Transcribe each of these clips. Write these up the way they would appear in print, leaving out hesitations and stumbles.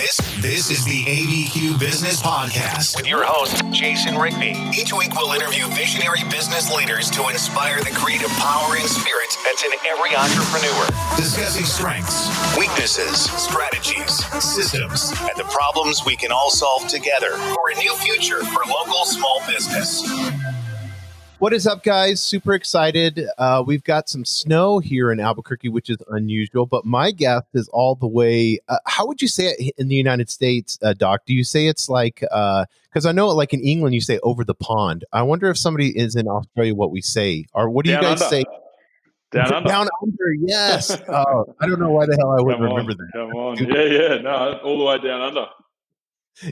This is the ABQ Business Podcast with your host, Jason Rigby. Each week we'll interview visionary business leaders to inspire the creative power and spirit that's in every entrepreneur. Discussing strengths, weaknesses, strategies, systems, and the problems we can all solve together for a new future for local small business. What is up, guys? Super excited. We've got some snow here in Albuquerque, which is unusual, but my guest is all the way, how would you say it in the United States, Doc? Do you say it's like, because I know like in England, you say over the pond. I wonder if somebody is in Australia, what we say, or what do you guys say? Down under. Down under, yes. Oh, I don't know why the hell I wouldn't remember that. Come on. Yeah. No, all the way down under.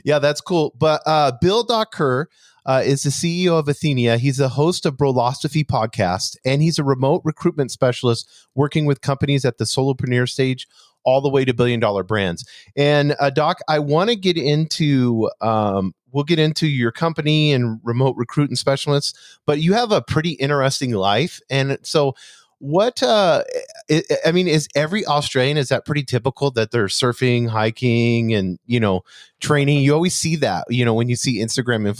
Yeah, that's cool. But Bill Docker is the CEO of Athenia. He's a host of Brolosophy podcast, and he's a remote recruitment specialist working with companies at the solopreneur stage all the way to billion-dollar brands. And Doc, I want to get into, we'll get into your company and remote recruiting specialists, but you have a pretty interesting life. And so what, is every Australian, is that pretty typical that they're surfing, hiking, and, training? You always see that, when you see Instagram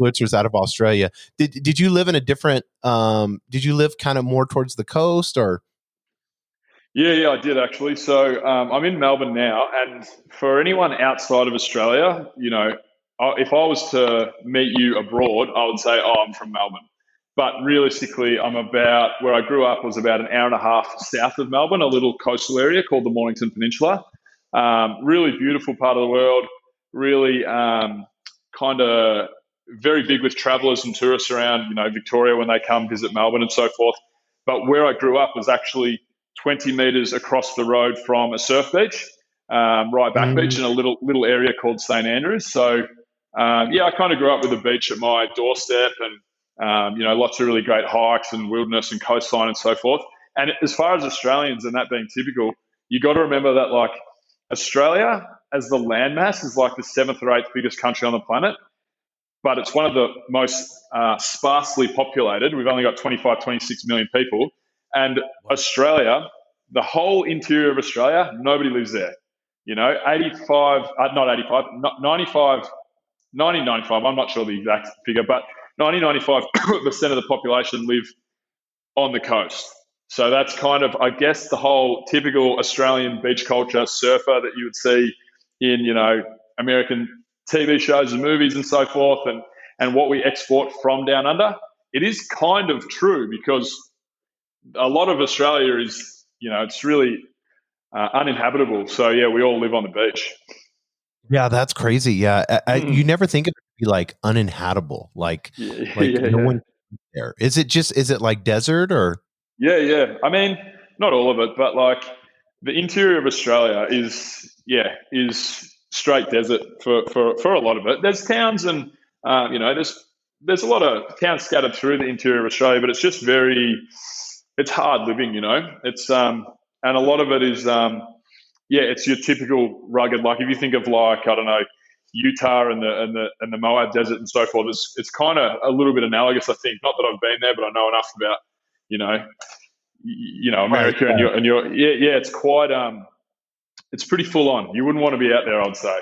influencers out of Australia. Did you live in a different, did you live kind of more towards the coast or? Yeah, I did actually. So I'm in Melbourne now. And for anyone outside of Australia, if I was to meet you abroad, I would say, I'm from Melbourne. But realistically, where I grew up was about an hour and a half south of Melbourne, a little coastal area called the Mornington Peninsula. Really beautiful part of the world, really kind of very big with travellers and tourists around, Victoria when they come visit Melbourne and so forth. But where I grew up was actually 20 metres across the road from a surf beach, right back beach in a little area called St Andrews. So, I kind of grew up with a beach at my doorstep and, lots of really great hikes and wilderness and coastline and so forth. And as far as Australians and that being typical, you got to remember that like Australia as the landmass is like the 7th or 8th biggest country on the planet, but it's one of the most sparsely populated. We've only got 25, 26 million people. And Australia, the whole interior of Australia, nobody lives there. 95, 95, I'm not sure the exact figure, but 95% of the population live on the coast. So that's kind of, I guess, the whole typical Australian beach culture surfer that you would see in, American TV shows and movies and so forth, and what we export from down under. It is kind of true because a lot of Australia is, it's really uninhabitable. So, we all live on the beach. Yeah, that's crazy. Yeah. You never think of it to be like uninhabitable, no one there. Is it like desert or? Yeah. I mean, not all of it, but like the interior of Australia is straight desert for a lot of it. There's towns and, there's a lot of towns scattered through the interior of Australia, but it's just it's hard living, It's, and a lot of it is, it's your typical rugged, like if you think of like, I don't know, Utah and the Moab Desert and so forth, it's kind of a little bit analogous, I think. Not that I've been there, but I know enough about, America right. and your it's quite, it's pretty full on. You wouldn't want to be out there, I'd say.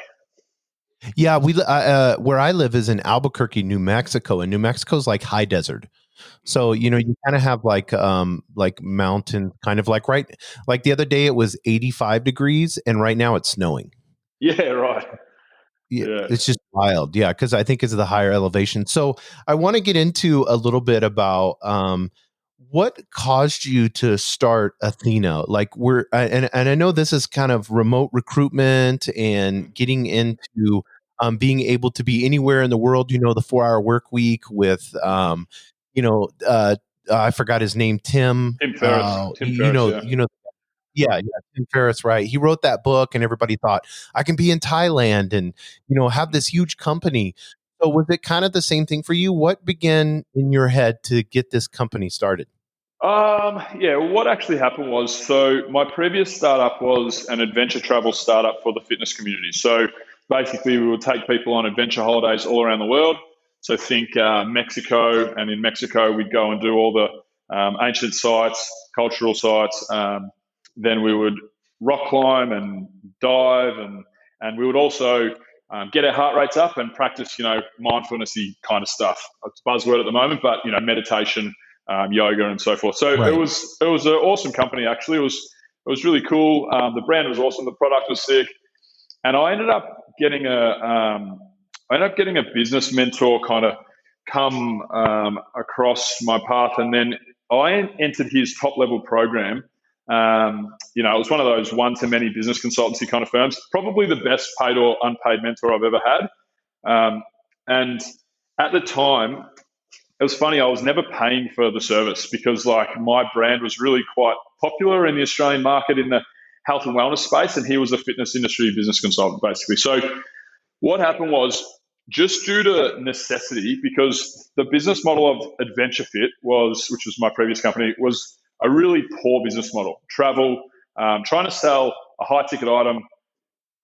Yeah, we where I live is in Albuquerque, New Mexico, and New Mexico's like high desert. So, you kind of have like mountain kind of like the other day it was 85 degrees and right now it's snowing. Yeah, right. Yeah. It's just wild. Yeah, because I think it's the higher elevation. So I want to get into a little bit about what caused you to start Athena? Like and I know this is kind of remote recruitment and getting into being able to be anywhere in the world, the 4-hour work week with, I forgot his name, Tim. Tim Ferriss. Yeah, Tim Ferriss, right? He wrote that book and everybody thought, I can be in Thailand and, have this huge company. So was it kind of the same thing for you? What began in your head to get this company started? What actually happened was, so my previous startup was an adventure travel startup for the fitness community. So basically we would take people on adventure holidays all around the world. So think Mexico, and in Mexico we'd go and do all the ancient sites, cultural sites. Then we would rock climb and dive And we would also get our heart rates up and practice, mindfulness-y kind of stuff. It's a buzzword at the moment, but, meditation, yoga and so forth. So Right. it was an awesome company, actually. It was really cool. The brand was awesome. The product was sick. And I ended up getting a business mentor kind of come across my path, and then I entered his top level program. It was one of those one-to-many business consultancy kind of firms, probably the best paid or unpaid mentor I've ever had. And at the time, it was funny, I was never paying for the service because my brand was really quite popular in the Australian market in the health and wellness space, and he was a fitness industry business consultant, basically. So what happened was, just due to necessity, because the business model of Adventure Fit which was my previous company, was a really poor business model. Travel, trying to sell a high ticket item.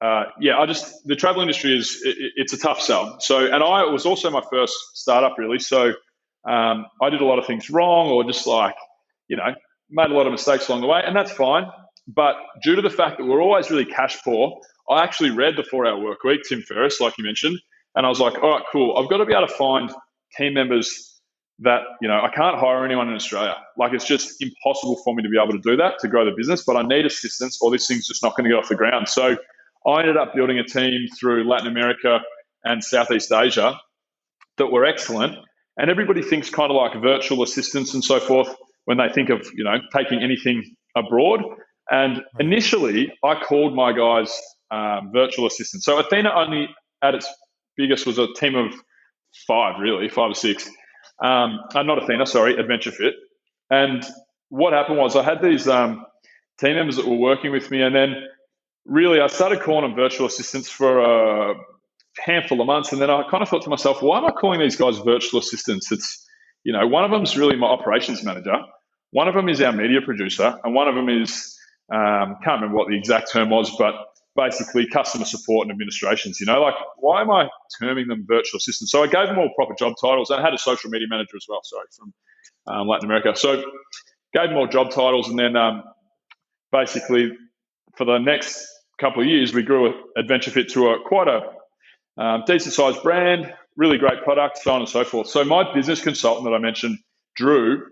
The travel industry it's a tough sell. So, and it was also my first startup really. So, I did a lot of things wrong, or just made a lot of mistakes along the way, and that's fine. But due to the fact that we're always really cash poor, I actually read the 4-Hour Workweek, Tim Ferriss, like you mentioned, and I was like, all right, cool. I've got to be able to find team members that, I can't hire anyone in Australia. It's just impossible for me to be able to do that, to grow the business, but I need assistance or this thing's just not going to get off the ground. So I ended up building a team through Latin America and Southeast Asia that were excellent. And everybody thinks kind of like virtual assistants and so forth when they think of, taking anything abroad. And initially I called my guys virtual assistants. So Athena only at its biggest was a team of 5 or 6. Not Athena, sorry, Adventure Fit. And what happened was I had these team members that were working with me, and then really I started calling them virtual assistants for a handful of months, and then I kind of thought to myself, why am I calling these guys virtual assistants? It's, one of them is really my operations manager, one of them is our media producer, and one of them is, can't remember what the exact term was, but basically customer support and administrations. Why am I terming them virtual assistants? So I gave them all proper job titles. I had a social media manager as well, from Latin America. So gave them all job titles, and then basically for the next couple of years, we grew Adventure Fit to quite a decent sized brand, really great product, so on and so forth. So my business consultant that I mentioned, Drew,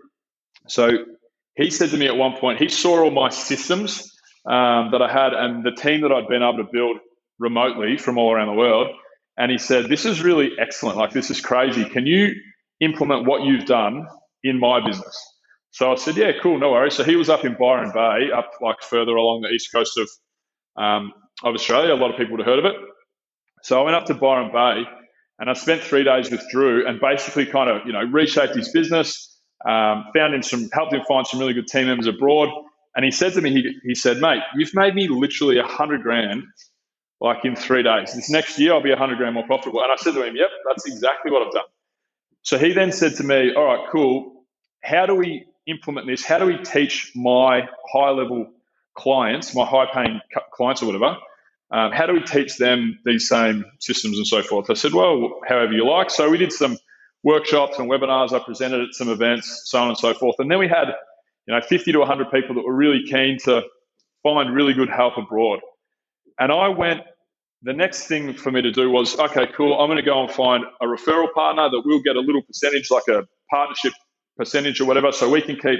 so he said to me at one point, he saw all my systems that I had and the team that I'd been able to build remotely from all around the world. And he said, this is really excellent. This is crazy. Can you implement what you've done in my business? So I said, yeah, cool, no worries. So he was up in Byron Bay, up further along the east coast of Australia. A lot of people would have heard of it. So I went up to Byron Bay and I spent 3 days with Drew and basically kind of, reshaped his business, helped him find some really good team members abroad. And he said to me, he said, mate, you've made me literally $100,000 in 3 days. This next year I'll be $100,000 more profitable. And I said to him, yep, that's exactly what I've done. So he then said to me, all right, cool. How do we implement this? How do we teach my high level clients, my high paying clients or whatever, how do we teach them these same systems and so forth? I said, well, however you like. So we did some workshops and webinars. I presented at some events, so on and so forth. And then we had 50 to 100 people that were really keen to find really good help abroad. And the next thing for me to do was, okay, cool, I'm going to go and find a referral partner that will get a little percentage, like a partnership percentage or whatever, so we can keep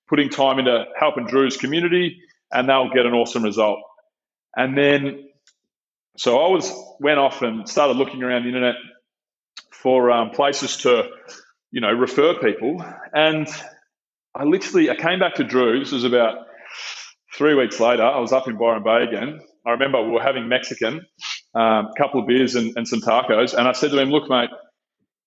putting time into helping Drew's community and they'll get an awesome result. And then, so I went off and started looking around the internet for places to, refer people. And I came back to Drew. This was about 3 weeks later. I was up in Byron Bay again. I remember we were having Mexican, a couple of beers and some tacos. And I said to him, look, mate,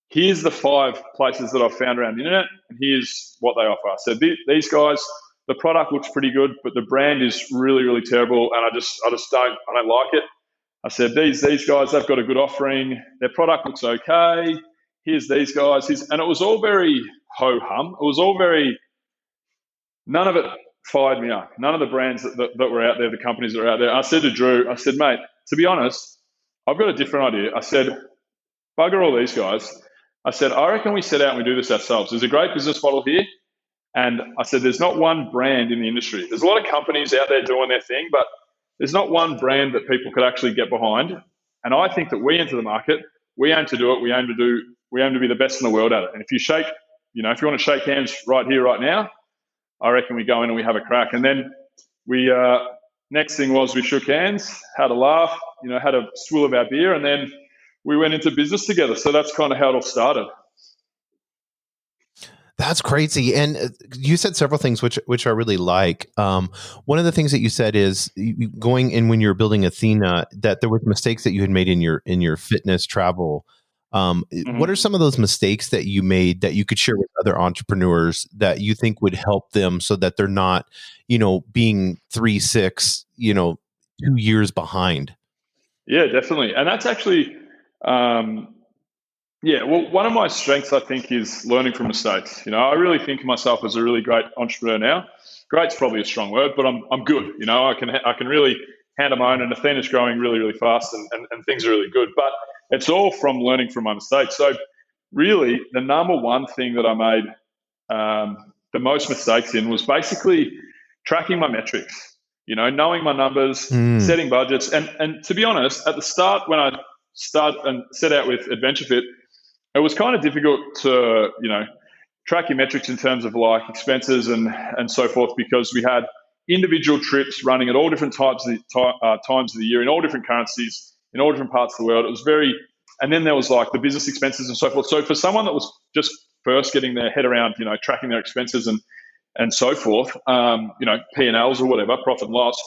here's the 5 places that I've found around the internet, and here's what they offer. I said, these guys, the product looks pretty good, but the brand is really, really terrible, and I don't like it. I said, these guys, they've got a good offering. Their product looks okay. Here's these guys. And it was all very ho-hum. It was all none of it fired me up. None of the brands that were out there, the companies that were out there. I said to Drew, I said, mate, to be honest, I've got a different idea. I said, bugger all these guys. I said, I reckon we set out and we do this ourselves. There's a great business model here. And I said, there's not one brand in the industry. There's a lot of companies out there doing their thing, but there's not one brand that people could actually get behind. And I think that we enter the market, we aim to do it. We aim to be the best in the world at it. And if you want to shake hands right here, right now, I reckon we go in and we have a crack. And then we, next thing was we shook hands, had a laugh, had a swill of our beer, and then we went into business together. So that's kind of how it all started. That's crazy. And you said several things which I really like. One of the things that you said is going in when you were building Athena, that there were mistakes that you had made in your fitness travel. What are some of those mistakes that you made that you could share with other entrepreneurs that you think would help them so that they're not, being 3-6, 2 years behind? Yeah, definitely. And that's actually, one of my strengths, I think, is learning from mistakes. I really think of myself as a really great entrepreneur now. Great's probably a strong word, but I'm good. I can really handle my own, and Athena's growing really, really fast, and things are really good. But it's all from learning from my mistakes. So really, the number one thing that I made the most mistakes in was basically tracking my metrics. Knowing my numbers, setting budgets, and to be honest, at the start when I set out with Adventure Fit, it was kind of difficult to, track your metrics in terms of like expenses and so forth, because we had individual trips running at all different times of the year, in all different currencies, in all different parts of the world. It was and then there was like the business expenses and so forth. So for someone that was just first getting their head around, tracking their expenses and so forth, P&Ls or whatever, profit and loss,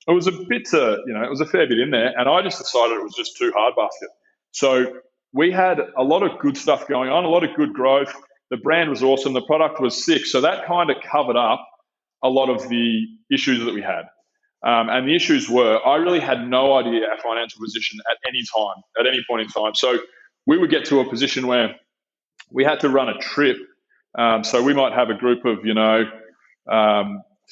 it was it was a fair bit in there. And I just decided it was just too hard basket. So we had a lot of good stuff going on, a lot of good growth. The brand was awesome. The product was sick. So that kind of covered up a lot of the issues that we had. And the issues were, I really had no idea our financial position at any point in time. So we would get to a position where we had to run a trip. So we might have a group of,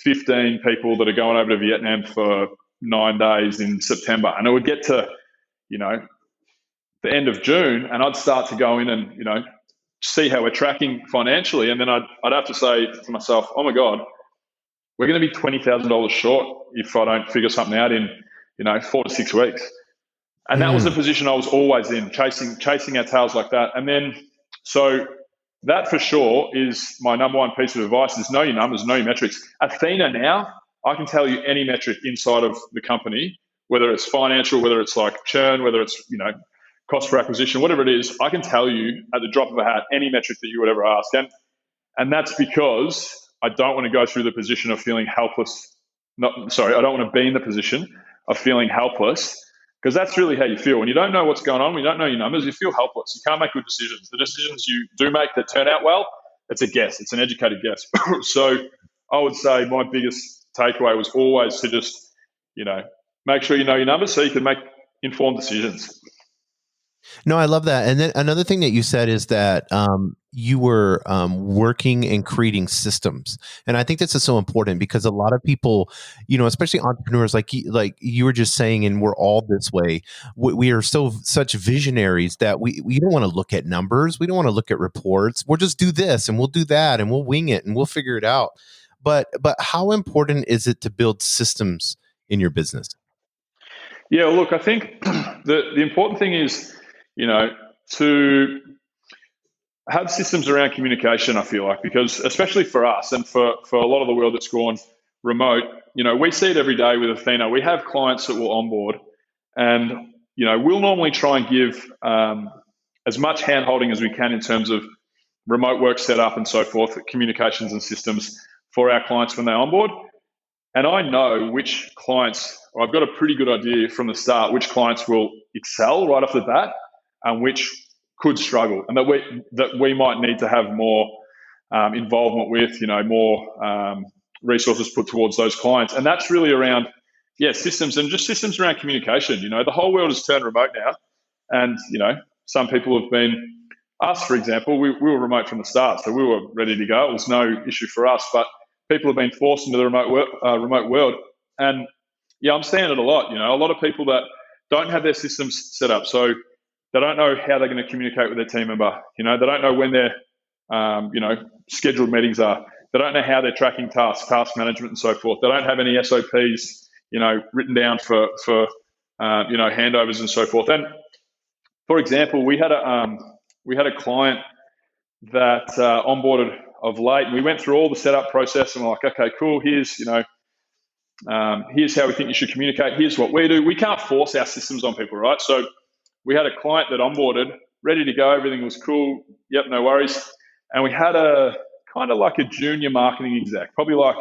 15 people that are going over to Vietnam for 9 days in September. And it would get to, the end of June, and I'd start to go in and, see how we're tracking financially. And then I'd have to say to myself, oh my God, we're going to be $20,000 short if I don't figure something out in, 4 to 6 weeks. And that was the position I was always in, chasing our tails like that. And then, so that for sure is my number one piece of advice, is know your numbers, know your metrics. Athena now, I can tell you any metric inside of the company, whether it's financial, whether it's like churn, whether it's, cost per acquisition, whatever it is, I can tell you at the drop of a hat any metric that you would ever ask. And that's because I don't want to go through the position of feeling helpless. I don't want to be in the position of feeling helpless, because that's really how you feel. When you don't know what's going on, when you don't know your numbers, you feel helpless. You can't make good decisions. The decisions you do make that turn out well, it's a guess. It's an educated guess. So I would say my biggest takeaway was always to just, make sure you know your numbers so you can make informed decisions. No, I love that. And then another thing that you said is that you were working and creating systems. And I think this is so important, because a lot of people, especially entrepreneurs like you were just saying, and we're all this way, we are such visionaries that we don't want to look at numbers. We don't want to look at reports. We'll just do this and we'll do that and we'll wing it and we'll figure it out. But how important is it to build systems in your business? Yeah, look, I think the important thing is, to have systems around communication, I feel like, because especially for us and for a lot of the world that's gone remote, we see it every day with Athena. We have clients that will onboard, and, we'll normally try and give as much hand-holding as we can in terms of remote work setup and so forth, communications and systems for our clients when they onboard. And I know which clients, or I've got a pretty good idea from the start, which clients will excel right off the bat and which could struggle, and that we might need to have more involvement with, more resources put towards those clients. And that's really around, systems, and just systems around communication. The whole world has turned remote now, and, some people have been, us, for example, we were remote from the start, so we were ready to go. It was no issue for us, but people have been forced into the remote world. And I'm seeing it a lot. A lot of people that don't have their systems set up, so they don't know how they're going to communicate with their team member. They don't know when their scheduled meetings are. They don't know how they're tracking task management and so forth. They don't have any SOPs written down for handovers and so forth. And for example, we had a client that onboarded of late. We went through all the setup process and we're like, okay, cool. Here's how we think you should communicate. Here's what we do. We can't force our systems on people, right? So we had a client that onboarded, ready to go. Everything was cool. Yep, no worries. And we had a kind of like a junior marketing exec, probably like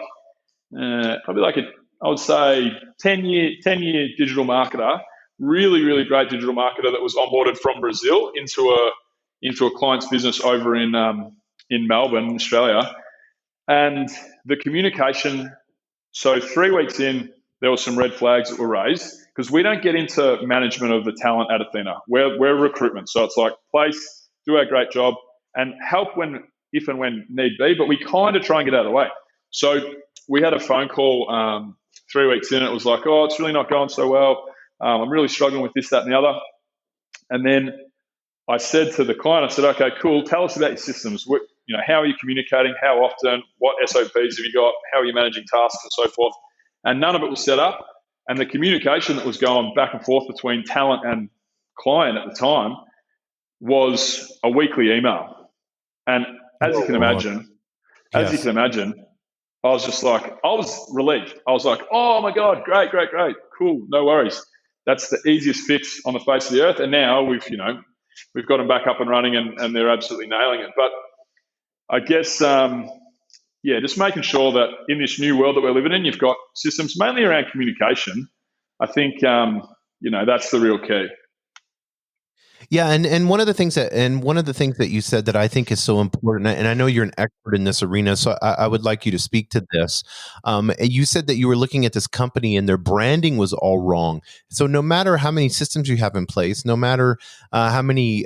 I would say 10-year digital marketer, really, really great digital marketer that was onboarded from Brazil into a client's business over in Melbourne, Australia. And the communication, so 3 weeks in, there were some red flags that were raised because we don't get into management of the talent at Athena. We're recruitment. So it's like place, do our great job and help if and when need be, but we kind of try and get out of the way. So we had a phone call 3 weeks in. It was like, oh, it's really not going so well. I'm really struggling with this, that, and the other. And then I said to the client, I said, okay, cool. Tell us about your systems. How are you communicating? How often? What SOPs have you got? How are you managing tasks and so forth? And none of it was set up. And the communication that was going back and forth between talent and client at the time was a weekly email. And as you can imagine, I was just like, I was relieved. I was like, oh my God, great, cool, no worries. That's the easiest fix on the face of the earth. And now we've got them back up and running and they're absolutely nailing it. But I guess, just making sure that in this new world that we're living in, you've got systems mainly around communication. I think, that's the real key. Yeah, and one of the things that you said that I think is so important, and I know you're an expert in this arena, so I would like you to speak to this. You said that you were looking at this company and their branding was all wrong. So no matter how many systems you have in place, no matter how many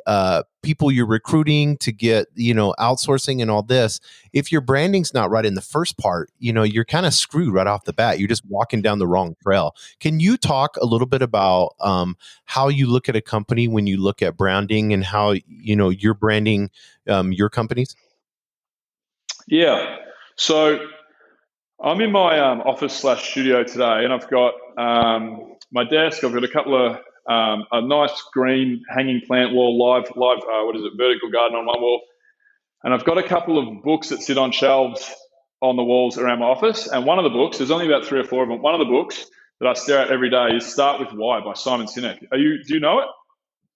people you're recruiting to get, outsourcing and all this, if your branding's not right in the first part, you're kind of screwed right off the bat. You're just walking down the wrong trail. Can you talk a little bit about how you look at a company when you look at branding and how, you're branding your companies? Yeah. So I'm in my office/studio today, and I've got my desk. I've got a couple of a nice green hanging plant wall, live vertical garden on one wall, and I've got a couple of books that sit on shelves on the walls around my office. And one of the books, there's only about 3 or 4 of them. One of the books that I stare at every day is "Start with Why" by Simon Sinek. Do you know it?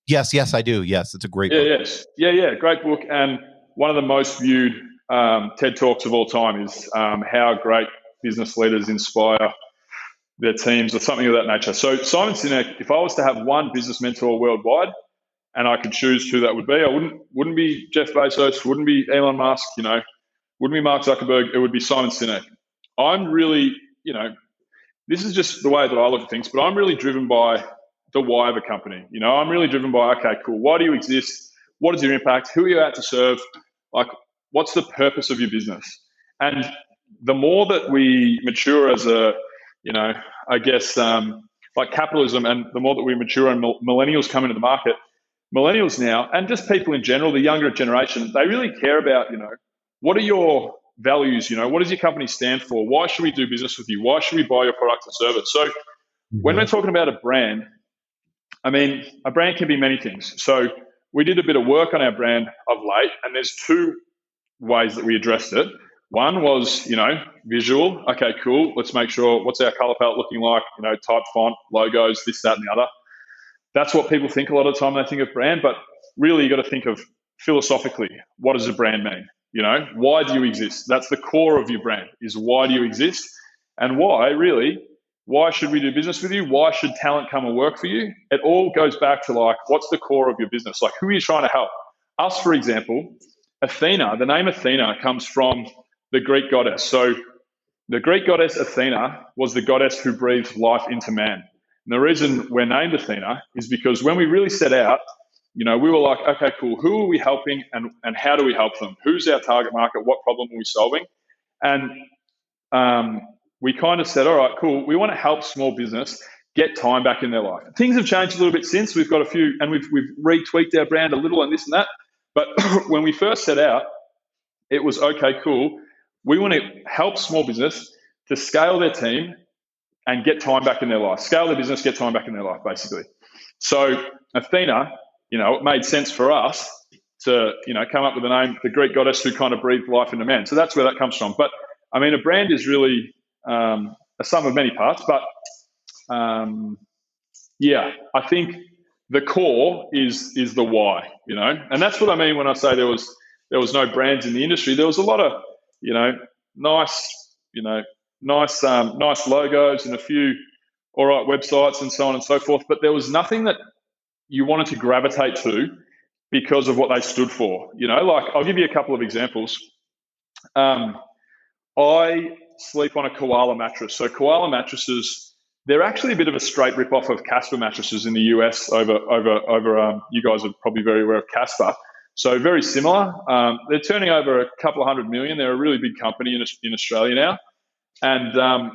Yes, I do. Yes, it's a great book. Yes. Yeah, great book. And one of the most viewed TED Talks of all time is how great business leaders inspire their teams or something of that nature. So Simon Sinek, if I was to have one business mentor worldwide and I could choose who that would be, I wouldn't be Jeff Bezos, wouldn't be Elon Musk, wouldn't be Mark Zuckerberg, it would be Simon Sinek. I'm really, this is just the way that I look at things, but I'm really driven by the why of a company. I'm really driven by, okay, cool, why do you exist? What is your impact? Who are you out to serve? Like, what's the purpose of your business? And the more that we mature as a, like capitalism, and the more that we mature and millennials come into the market, millennials now, and just people in general, the younger generation, they really care about, what are your values? What does your company stand for? Why should we do business with you? Why should we buy your product and service? So when we're talking about a brand, a brand can be many things. So we did a bit of work on our brand of late, and there's 2 ways that we addressed it. One was, visual. Okay, cool. Let's make sure, what's our color palette looking like? Type, font, logos, this, that, and the other. That's what people think a lot of the time when they think of brand, but really you got to think of philosophically, what does a brand mean? Why do you exist? That's the core of your brand, is why do you exist? And why should we do business with you? Why should talent come and work for you? It all goes back to like, what's the core of your business? Like, who are you trying to help? Us, for example, Athena, the name Athena comes from the Greek goddess. So the Greek goddess Athena was the goddess who breathed life into man. And the reason we're named Athena is because when we really set out, we were like, okay, cool, who are we helping and how do we help them? Who's our target market? What problem are we solving? And we kind of said, all right, cool, we want to help small business get time back in their life. Things have changed a little bit since. We've got a few, and we've retweaked our brand a little and this and that. But when we first set out, it was, okay, cool, we want to help small business to scale their team, and get time back in their life, scale their business, get time back in their life, basically. So Athena, it made sense for us to, come up with the name, the Greek goddess who kind of breathed life into man. So that's where that comes from. But I mean, a brand is really a sum of many parts. But I think the core is the why, and that's what I mean when I say there was no brands in the industry. There was a lot of, nice logos and a few all right websites and so on and so forth. But there was nothing that you wanted to gravitate to because of what they stood for. Like I'll give you a couple of examples. I sleep on a koala mattress. So koala mattresses, they're actually a bit of a straight rip-off of Casper mattresses in the US over you guys are probably very aware of Casper. So very similar. They're turning over a couple of $100 million. They're a really big company in Australia now. And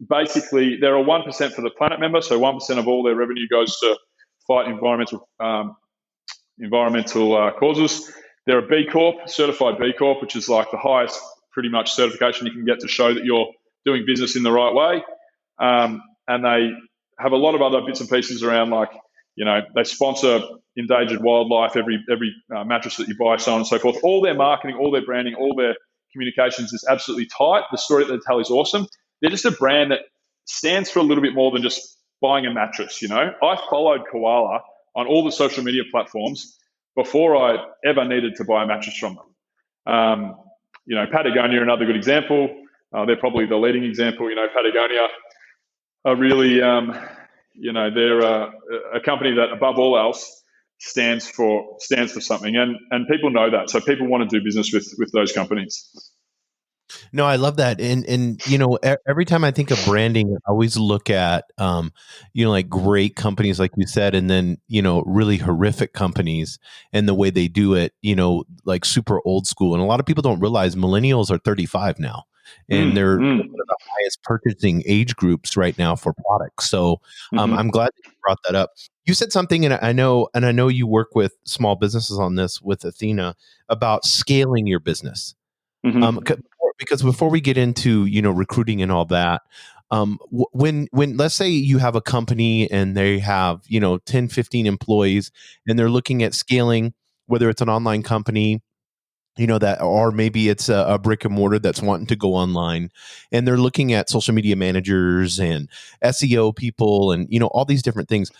basically, they're a 1% for the Planet member. So 1% of all their revenue goes to fight environmental causes. They're a B Corp, certified B Corp, which is like the highest pretty much certification you can get to show that you're doing business in the right way. And they have a lot of other bits and pieces around, like, they sponsor endangered wildlife, every mattress that you buy, so on and so forth. All their marketing, all their branding, all their communications is absolutely tight. The story that they tell is awesome. They're just a brand that stands for a little bit more than just buying a mattress. I followed Koala on all the social media platforms before I ever needed to buy a mattress from them. Patagonia, another good example. They're probably the leading example. Patagonia are really, they're a company that above all else stands for something, and people know that. So people want to do business with those companies. No, I love that. And every time I think of branding, I always look at, like great companies, like you said, and then, really horrific companies and the way they do it, like super old school. And a lot of people don't realize millennials are 35 now, and they're one of the highest purchasing age groups right now for products. So I'm glad that you brought that up. You said something, and I know you work with small businesses on this with Athena about scaling your business. Because before we get into, recruiting and all that, when let's say you have a company and they have, 10, 15 employees and they're looking at scaling, whether it's an online company, that, or maybe it's a brick and mortar that's wanting to go online, and they're looking at social media managers and SEO people and, all these different things.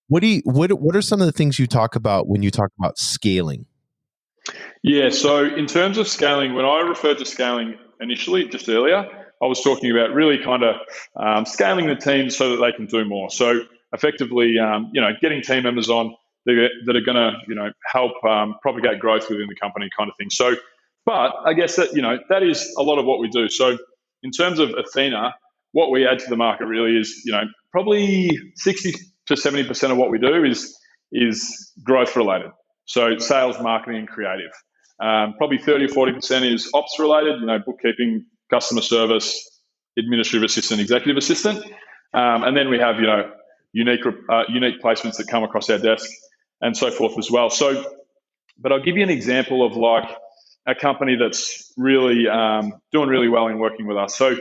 What are some of the things you talk about when you talk about scaling? Yeah, so in terms of scaling, when I referred to scaling initially, just earlier, I was talking about really kind of scaling the team so that they can do more. So effectively, getting team members on that are going to, help propagate growth within the company, kind of thing. So, but I guess that, that is a lot of what we do. So in terms of Athena, what we add to the market really is, probably 60 to 70% of what we do is growth related. So sales, marketing, and creative. Probably 30 or 40% is ops related, bookkeeping, customer service, administrative assistant, executive assistant. And then we have, unique placements that come across our desk and so forth as well. So, but I'll give you an example of like a company that's really doing really well in working with us. So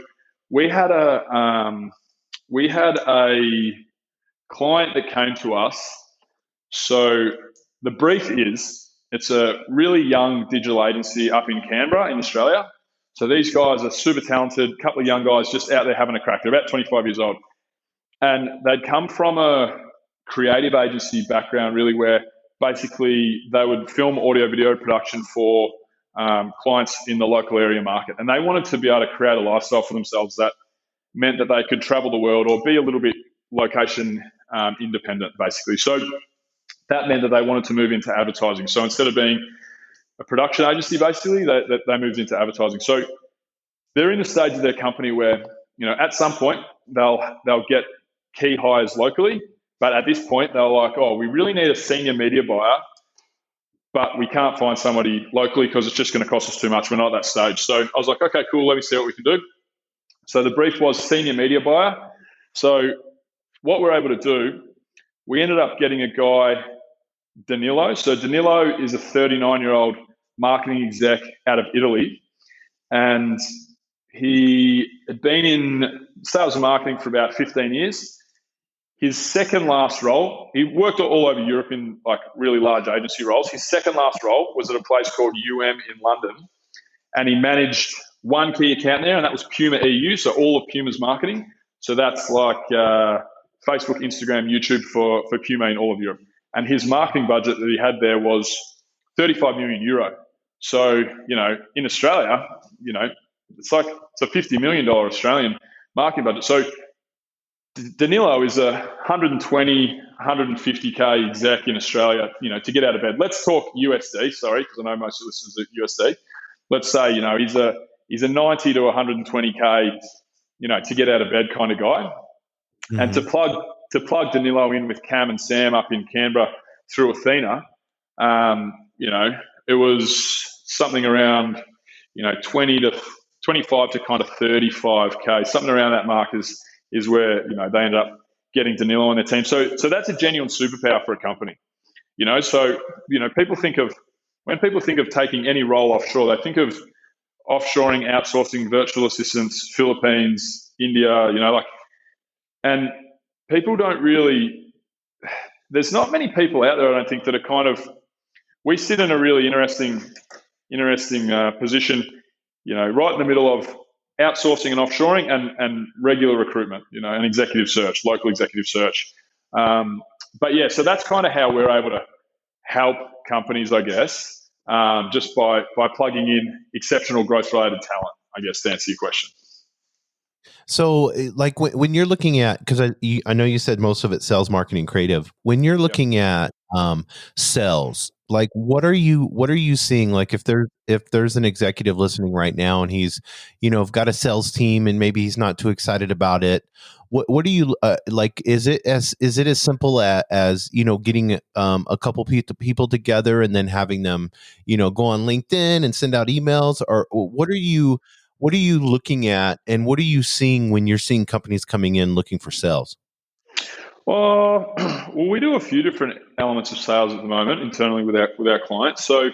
we had a client that came to us. So the brief is, it's a really young digital agency up in Canberra in Australia. So these guys are super talented, a couple of young guys just out there having a crack. They're about 25 years old. And they'd come from a creative agency background, really, where basically they would film audio video production for clients in the local area market. And they wanted to be able to create a lifestyle for themselves that meant that they could travel the world or be a little bit location independent, basically. So that meant that they wanted to move into advertising. So instead of being a production agency, basically, they moved into advertising. So they're in the stage of their company where, at some point they'll get key hires locally, but at this point they're like, oh, we really need a senior media buyer, but we can't find somebody locally because it's just going to cost us too much. We're not at that stage. So I was like, okay, cool, let me see what we can do. So the brief was senior media buyer. So what we're able to do, we ended up getting a guy, Danilo. So Danilo is a 39-year-old marketing exec out of Italy. And he had been in sales and marketing for about 15 years. His second last role, he worked all over Europe in like really large agency roles. His second last role was at a place called in London, and he managed one key account there, and that was Puma EU, so all of Puma's marketing. So that's like Facebook, Instagram, YouTube for Puma in all of Europe. And his marketing budget that he had there was 35 million euro. So, in Australia, it's a $50 million Australian marketing budget. So Danilo is a 120, 150K exec in Australia, to get out of bed. Let's talk USD, sorry, because I know most of the listeners are USD. Let's say, he's a 90 to 120K, to get out of bed kind of guy. Mm-hmm. And to plug Danilo in with Cam and Sam up in Canberra through Athena, it was something around, 20 to 25 to kind of 35K, something around that mark is where, they ended up getting Danilo on their team. So that's a genuine superpower for a company, So, when people think of taking any role offshore, they think of offshoring, outsourcing, virtual assistants, Philippines, India, and people don't really, there's not many people out there, I don't think, that are kind of, we sit in a really interesting position, right in the middle of outsourcing and offshoring and regular recruitment, and executive search, local executive search. But yeah, so that's kind of how we're able to help companies, I guess, just by plugging in exceptional growth-related talent, I guess, to answer your question. So, like when you're looking at, because I know you said most of it's sales, marketing, creative. When you're looking at sales, like what are you seeing? Like if there's an executive listening right now and he's, got a sales team and maybe he's not too excited about it. What do you like? Is it as simple as getting a couple people together and then having them go on LinkedIn and send out emails, or what are you looking at, and what are you seeing when you're seeing companies coming in looking for sales? Well, we do a few different elements of sales at the moment internally with our clients. So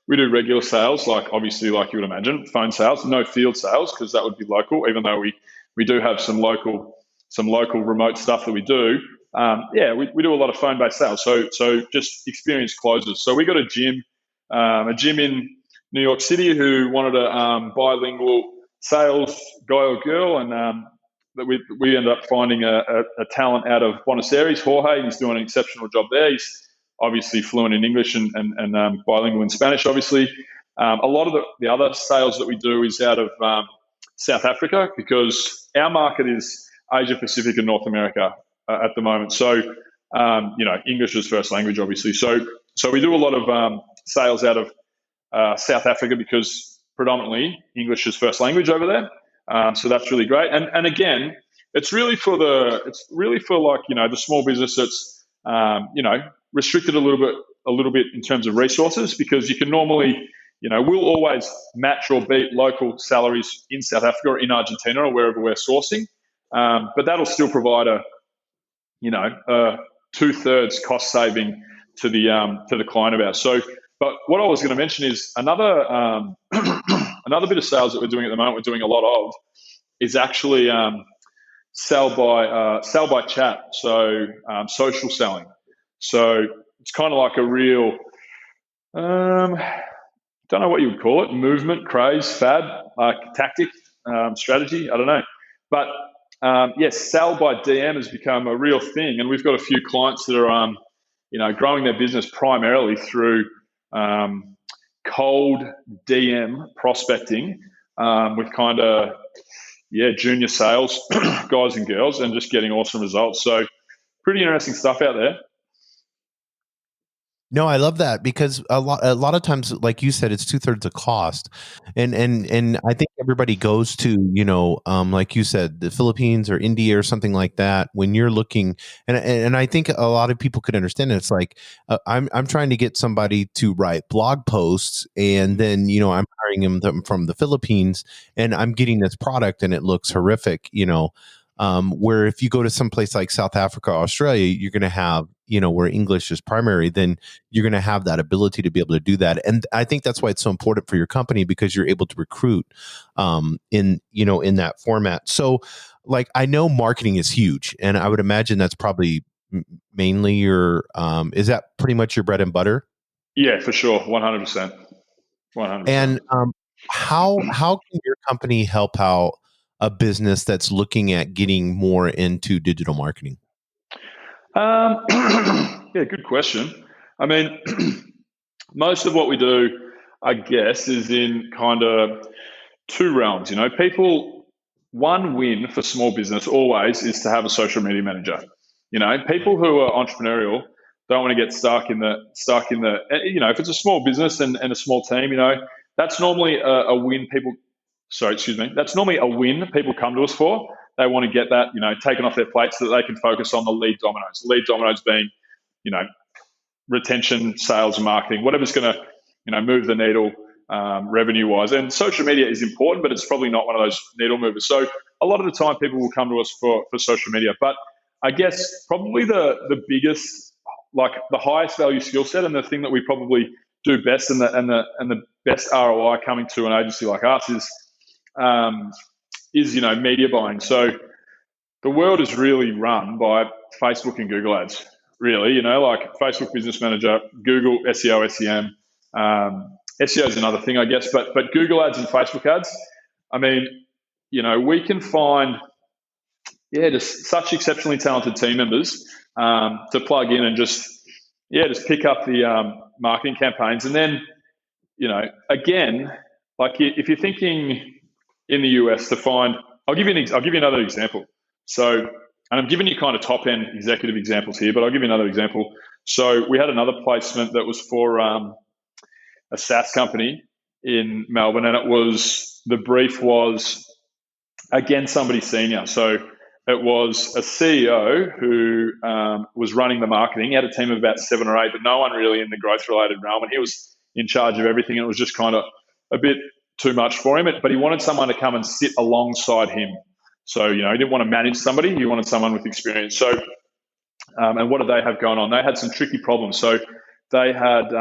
we do regular sales, obviously, like you would imagine, phone sales, no field sales because that would be local, even though we do have some local remote stuff that we do. We do a lot of phone-based sales. So just experienced closers. So we got a gym in New York City who wanted a bilingual sales guy or girl, and that we ended up finding a talent out of Buenos Aires, Jorge. He's doing an exceptional job there. He's obviously fluent in English and bilingual in Spanish, obviously. A lot of the other sales that we do is out of South Africa, because our market is Asia Pacific and North America at the moment. So, English is first language, obviously. So we do a lot of sales out of South Africa because predominantly English is first language over there. So that's really great. And again, it's really for the small business that's, restricted a little bit in terms of resources, because you can normally, we'll always match or beat local salaries in South Africa or in Argentina or wherever we're sourcing. But that'll still provide a 2/3 cost saving to the client of ours. So, but what I was going to mention is another bit of sales that we're doing at the moment, we're doing a lot of, is actually sell by chat. So social selling. So it's kind of like a real, don't know what you would call it, movement, craze, fad, tactic, strategy. I don't know. But yes, sell by DM has become a real thing. And we've got a few clients that are, growing their business primarily through cold DM prospecting with kind of, junior sales guys and girls, and just getting awesome results. So pretty interesting stuff out there. No, I love that, because a lot of times, like you said, it's 2/3 of cost, and I think everybody goes to like you said, the Philippines or India or something like that when you're looking, and I think a lot of people could understand it. It's like I'm trying to get somebody to write blog posts, and then I'm hiring them from the Philippines, and I'm getting this product and it looks horrific, where if you go to some place like South Africa, Australia, you're going to have where English is primary, then you're going to have that ability to be able to do that. And I think that's why it's so important for your company, because you're able to recruit in that format. So like, I know marketing is huge, and I would imagine that's probably mainly your, is that pretty much your bread and butter? Yeah, for sure. 100%. 100%. And how can your company help out a business that's looking at getting more into digital marketing? Yeah, good question. I mean, most of what we do, I guess, is in kind of two realms. One win for small business always is to have a social media manager. People who are entrepreneurial don't want to get stuck in the if it's a small business and a small team, that's normally a win. That's normally a win people come to us for. They want to get that, taken off their plate so that they can focus on the lead dominoes. Lead dominoes being, retention, sales, and marketing, whatever's going to, move the needle revenue wise. And social media is important, but it's probably not one of those needle movers. So a lot of the time people will come to us for social media. But I guess probably the biggest, like the highest value skill set, and the thing that we probably do best, and the best ROI coming to an agency like us is media buying. So the world is really run by Facebook and Google ads. Really, like Facebook Business Manager, Google SEO, SEM. SEO is another thing, I guess, but Google ads and Facebook ads. I mean, we can find just such exceptionally talented team members to plug in and just pick up the marketing campaigns. And then, again, like if you're thinking in the US to find, I'll give you another example. So, and I'm giving you kind of top end executive examples here, but I'll give you another example. So we had another placement that was for a SaaS company in Melbourne, and the brief was, again, somebody senior. So it was a CEO who was running the marketing. He had a team of about 7 or 8, but no one really in the growth related realm. And he was in charge of everything. And it was just kind of a bit too much for him, but he wanted someone to come and sit alongside him. So, he didn't want to manage somebody. He wanted someone with experience. So, and what did they have going on? They had some tricky problems. So they had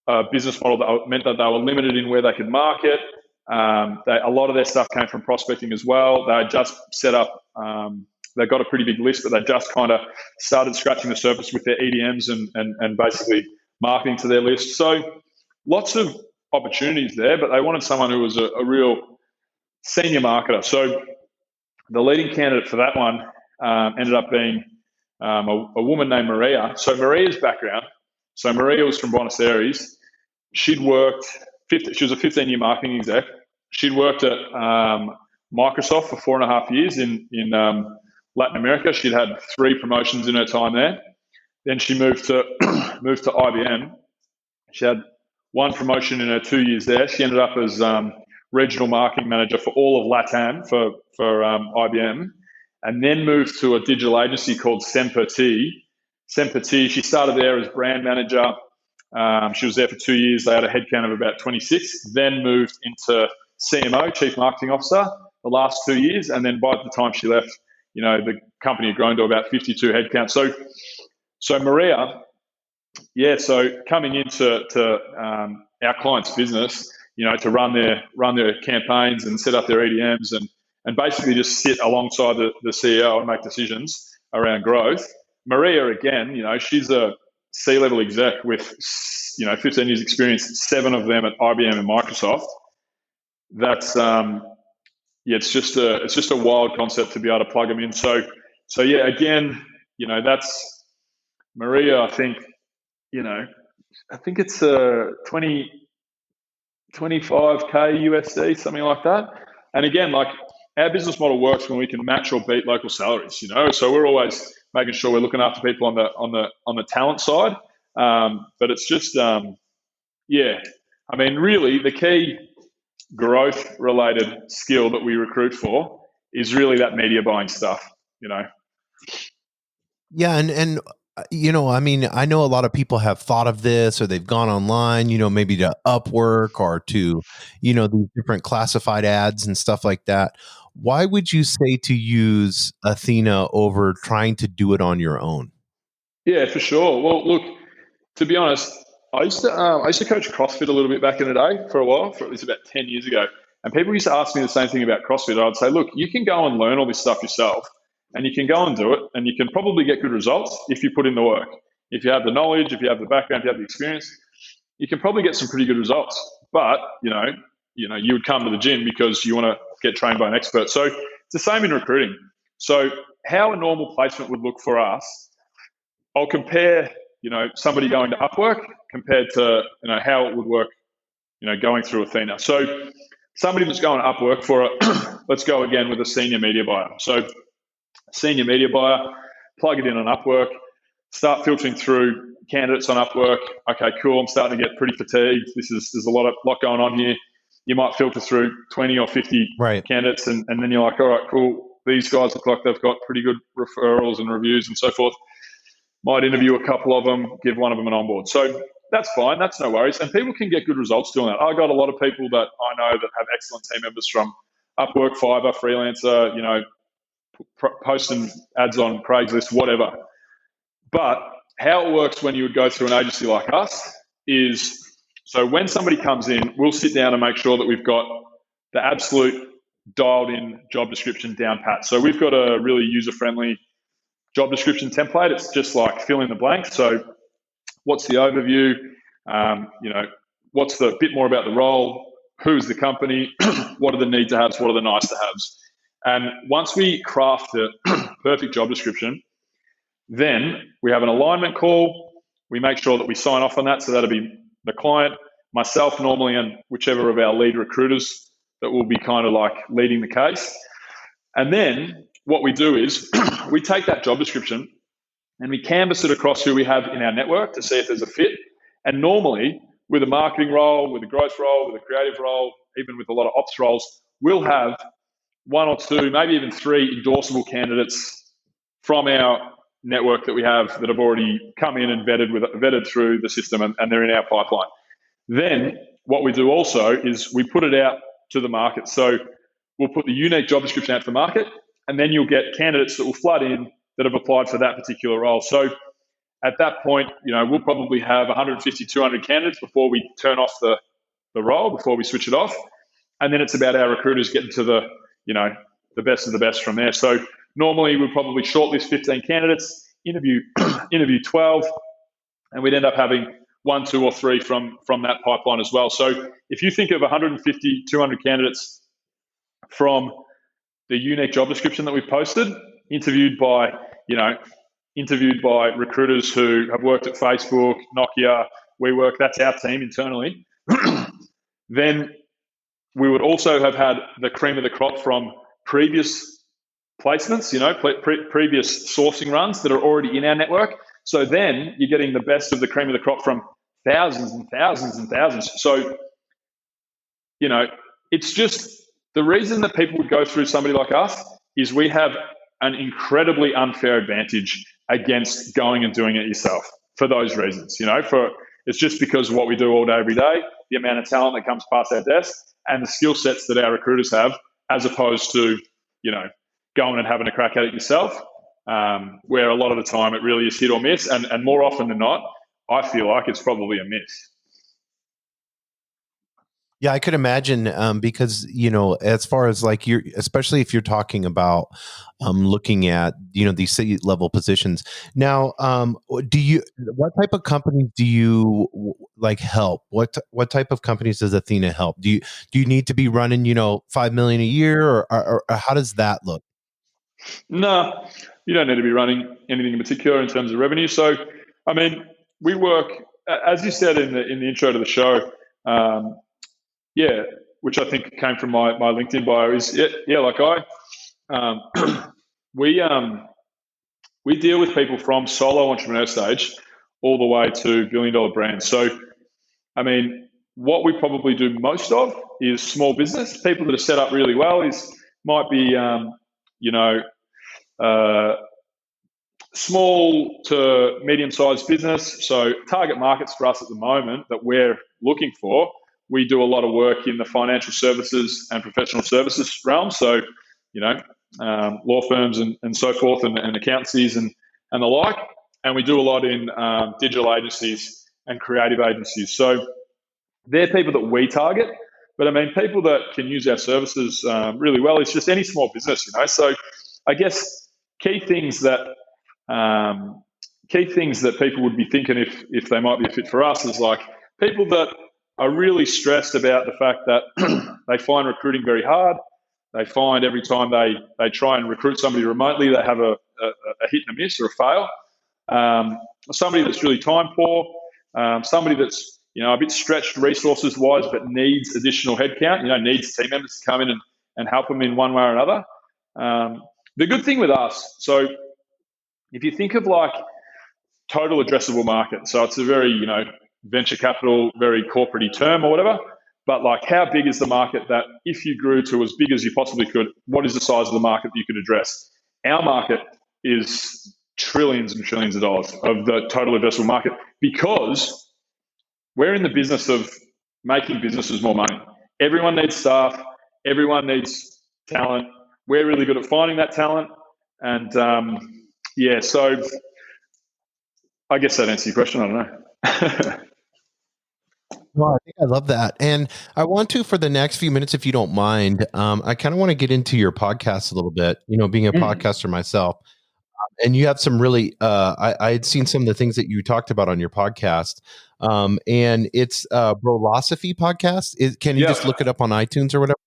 a business model that meant that they were limited in where they could market. A lot of their stuff came from prospecting as well. They had just set up, they got a pretty big list, but they just kind of started scratching the surface with their EDMs and basically marketing to their list. So lots of opportunities there, but they wanted someone who was a real senior marketer. So the leading candidate for that one ended up being a woman named Maria. So Maria's background, Maria was from Buenos Aires. She was a 15-year marketing exec. She'd worked at Microsoft for 4.5 years in Latin America. She'd had 3 promotions in her time there. Then she moved to IBM. She had 1 promotion in her 2 years there. She ended up as regional marketing manager for all of LATAM for IBM, and then moved to a digital agency called Semperti. She started there as brand manager. She was there for 2 years. They had a headcount of about 26. Then moved into CMO, Chief Marketing Officer, the last 2 years. And then by the time she left, the company had grown to about 52 headcount. So Maria, so coming into our client's business, to run their campaigns and set up their EDMs and basically just sit alongside the CEO and make decisions around growth. Maria, again, she's a C-level exec with 15 years experience, 7 of them at IBM and Microsoft. That's it's just a wild concept to be able to plug them in. So again, that's Maria. I think it's 25K USD, something like that. And again, like our business model works when we can match or beat local salaries, so we're always making sure we're looking after people on the talent side. But it's just, really the key growth related skill that we recruit for is really that media buying stuff, Yeah. And I know a lot of people have thought of this, or they've gone online, maybe to Upwork or to, these different classified ads and stuff like that. Why would you say to use Athena over trying to do it on your own? Yeah, for sure. Well, look, to be honest, I used to coach CrossFit a little bit back in the day for a while. It was about 10 years ago, and people used to ask me the same thing about CrossFit. I'd say, look, you can go and learn all this stuff yourself, and you can go and do it, and you can probably get good results if you put in the work. If you have the knowledge, if you have the background, if you have the experience, you can probably get some pretty good results. But you would come to the gym because you want to get trained by an expert. So it's the same in recruiting. So how a normal placement would look for us, I'll compare, somebody going to Upwork compared to, how it would work, going through Athena. So somebody that's going to Upwork for let's go again with a senior media buyer. So senior media buyer, plug it in on Upwork, start filtering through candidates on Upwork. Okay, cool. I'm starting to get pretty fatigued. There's a lot going on here. You might filter through 20 or 50 candidates, and then you're like, all right, cool. These guys look like they've got pretty good referrals and reviews and so forth. Might interview a couple of them, give one of them an onboard. So that's fine. That's no worries. And people can get good results doing that. I got a lot of people that I know that have excellent team members from Upwork, Fiverr, Freelancer, posting ads on Craigslist, whatever. But how it works when you would go through an agency like us is, so when somebody comes in, we'll sit down and make sure that we've got the absolute dialed in job description down pat. So we've got a really user-friendly job description template. It's just like fill in the blanks. So what's the overview? What's the bit more about the role? Who's the company? What are the need to haves? What are the nice to haves? And once we craft the perfect job description, then we have an alignment call. We make sure that we sign off on that. So that'll be the client, myself normally, and whichever of our lead recruiters that will be kind of like leading the case. And then what we do is we take that job description and we canvass it across who we have in our network to see if there's a fit. And normally with a marketing role, with a growth role, with a creative role, even with a lot of ops roles, we'll have one or two, maybe even three endorsable candidates from our network that we have that have already come in and vetted through the system, and they're in our pipeline. Then what we do also is we put it out to the market. So we'll put the unique job description out to the market, and then you'll get candidates that will flood in that have applied for that particular role. So at that point, we'll probably have 150, 200 candidates before we turn off the role, before we switch it off. And then it's about our recruiters getting to the best of the best from there. So normally we'll probably shortlist 15 candidates, interview 12, and we'd end up having 1, 2, or 3 from that pipeline as well. So if you think of 150, 200 candidates from the unique job description that we've posted, interviewed by recruiters who have worked at Facebook, Nokia, WeWork, that's our team internally, then we would also have had the cream of the crop from previous placements, previous sourcing runs that are already in our network. So then you're getting the best of the cream of the crop from thousands and thousands and thousands. So, it's just the reason that people would go through somebody like us is we have an incredibly unfair advantage against going and doing it yourself for those reasons. It's just because of what we do all day, every day, the amount of talent that comes past our desk, and the skill sets that our recruiters have, as opposed to, going and having a crack at it yourself, where a lot of the time it really is hit or miss. And more often than not, I feel like it's probably a miss. Yeah, I could imagine because, as far as like especially if you're talking about looking at, these city level positions. Now, what type of companies do you like help? What type of companies does Athena help? Do you need to be running, $5 million a year or how does that look? No, you don't need to be running anything in particular in terms of revenue. So, we work, as you said in the intro to the show, which I think came from my LinkedIn bio is, we deal with people from solo entrepreneur stage all the way to $1 billion brands. So, what we probably do most of is small business. People that are set up really well might be, small to medium-sized business. So target markets for us at the moment that we're looking for, we do a lot of work in the financial services and professional services realm. So, law firms and so forth and accountancies and the like. and we do a lot in digital agencies and creative agencies. So they're people that we target. But I mean, people that can use our services really well, it's just any small business, So I guess key things that people would be thinking if they might be a fit for us is like people that are really stressed about the fact that they find recruiting very hard. They find every time they try and recruit somebody remotely, they have a hit and a miss or a fail. Somebody that's really time poor, somebody that's a bit stretched resources wise, but needs additional headcount. Needs team members to come in and help them in one way or another. The good thing with us, so if you think of like total addressable market, so it's a very venture capital, very corporate-y term or whatever. But like, how big is the market that if you grew to as big as you possibly could, what is the size of the market that you could address? Our market is trillions and trillions of dollars of the total addressable market because we're in the business of making businesses more money. Everyone needs staff. Everyone needs talent. We're really good at finding that talent. And so I guess that answers your question. I don't know. Well, I think I love that. And I want to, for the next few minutes, if you don't mind, I kind of want to get into your podcast a little bit, being a podcaster myself. And you have some really, I had seen some of the things that you talked about on your podcast. And it's Brolosophy podcast. Can you just look it up on iTunes or whatever?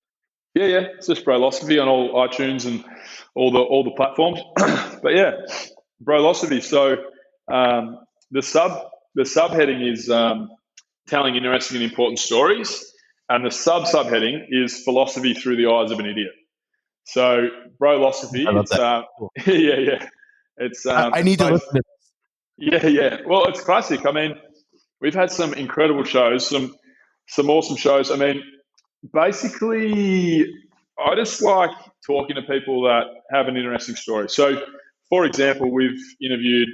Yeah. It's just Brolosophy on all iTunes and all the platforms. But yeah, Brolosophy. So the subheading is telling interesting and important stories, and the subheading is philosophy through the eyes of an idiot. So Brolosophy, it's yeah. It's I need to listen to this. Yeah. Well, it's classic. I mean, we've had some incredible shows, some awesome shows. I mean, basically, I just like talking to people that have an interesting story. So, for example, we've interviewed